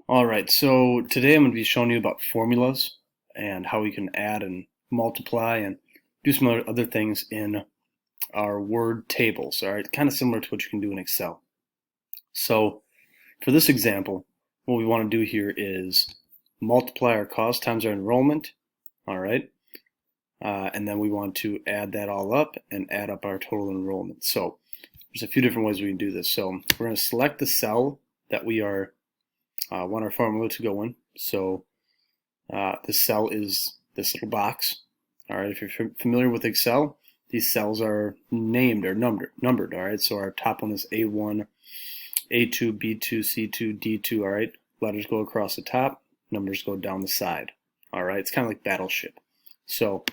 Alright, so today I'm going to be showing you about formulas and how we can add and multiply and do some other things in our Word tables, alright? Kind of similar to what you can do in Excel. So for this example, what we want to do here is multiply our cost times our enrollment, alright? And then we want to add that all up and add up our total enrollment. So there's a few different ways we can do this. So we're going to select the cell that we are want our formula to go in. So this cell is this little box. All right, if you're familiar with Excel, these cells are named or numbered. All right, so our top one is A1, A2, B2, C2, D2. All right, letters go across the top, numbers go down the side. All right, it's kind of like Battleship. So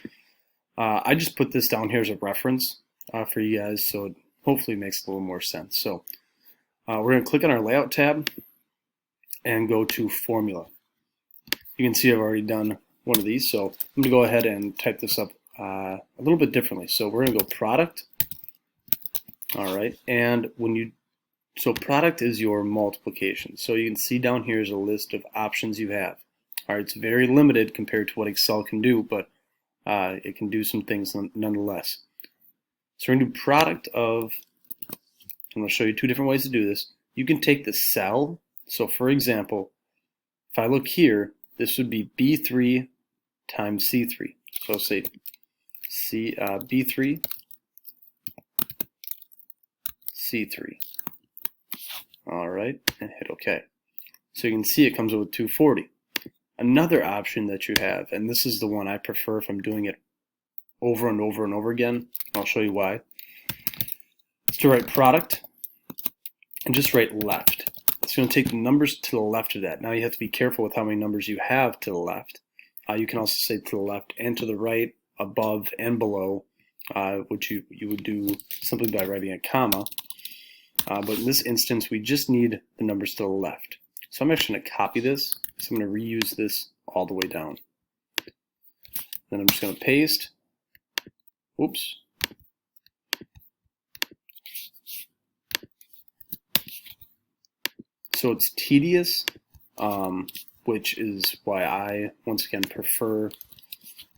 I just put this down here as a reference for you guys, so it hopefully makes a little more sense. So we're going to click on our Layout tab and go to Formula. You can see I've already done one of these, so I'm going to go ahead and type this up a little bit differently. So we're going to go Product. All right, and so product is your multiplication. So you can see down here is a list of options you have. All right, it's very limited compared to what Excel can do, but it can do some things nonetheless. So we're going to do product of, I'm going to show you two different ways to do this. You can take the cell. So for example, if I look here, this would be B3 times C3. So say B3, C3. All right, and hit OK. So you can see it comes up with 240. Another option that you have, and this is the one I prefer if I'm doing it over and over and over again, I'll show you why, is to write product and just write left. It's going to take the numbers to the left of that. Now you have to be careful with how many numbers you have to the left. You can also say to the left and to the right, above and below, which you would do simply by writing a comma. But in this instance, we just need the numbers to the left. So I'm actually going to copy this. So I'm going to reuse this all the way down. Then I'm just going to paste. Oops. So it's tedious, which is why I, once again, prefer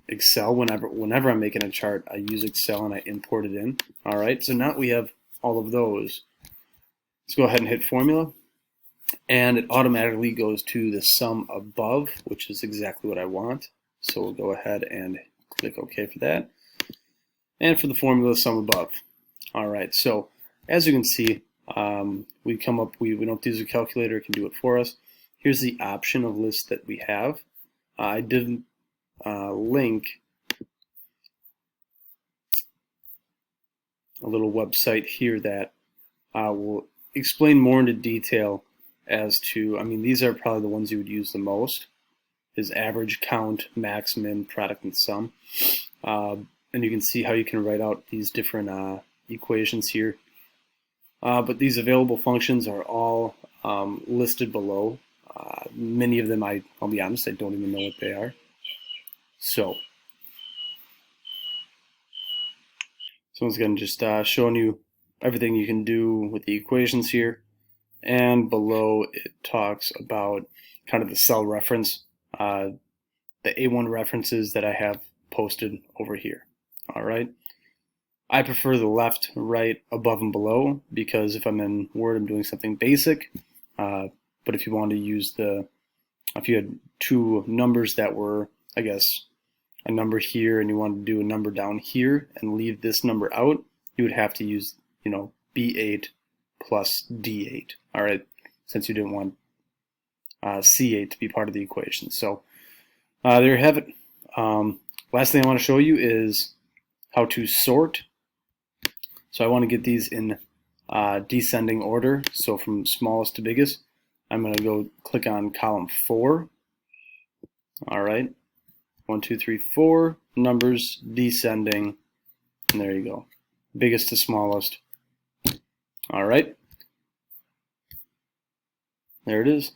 Excel. Whenever I'm making a chart, I use Excel and I import it in. All right, so now we have all of those. Let's go ahead and hit Formula, and it automatically goes to the sum above, which is exactly what I want. So we'll go ahead and click OK for that. And for the formula, sum above. All right, so as you can see, we don't use a calculator, it can do it for us. Here's the option of list that we have. I did link a little website here that will explain more into detail as to, these are probably the ones you would use the most, is average, count, max, min, product, and sum. And you can see how you can write out these different equations here. But these available functions are all listed below. Many of them, I'll be honest, I don't even know what they are. So once again, just showing you everything you can do with the equations here. And below it talks about kind of the cell reference, the A1 references that I have posted over here. All right. I prefer the left, right, above, and below because if I'm in Word, I'm doing something basic. But if you want to use if you had two numbers that were, I guess, a number here and you wanted to do a number down here and leave this number out, you would have to use, B8 plus D8. All right, since you didn't want C8 to be part of the equation. So there you have it. Last thing I want to show you is how to sort. So I want to get these in descending order, so from smallest to biggest. I'm going to go click on column 4. All right, 1, 2, 3, 4, numbers descending, and there you go, biggest to smallest. All right, there it is.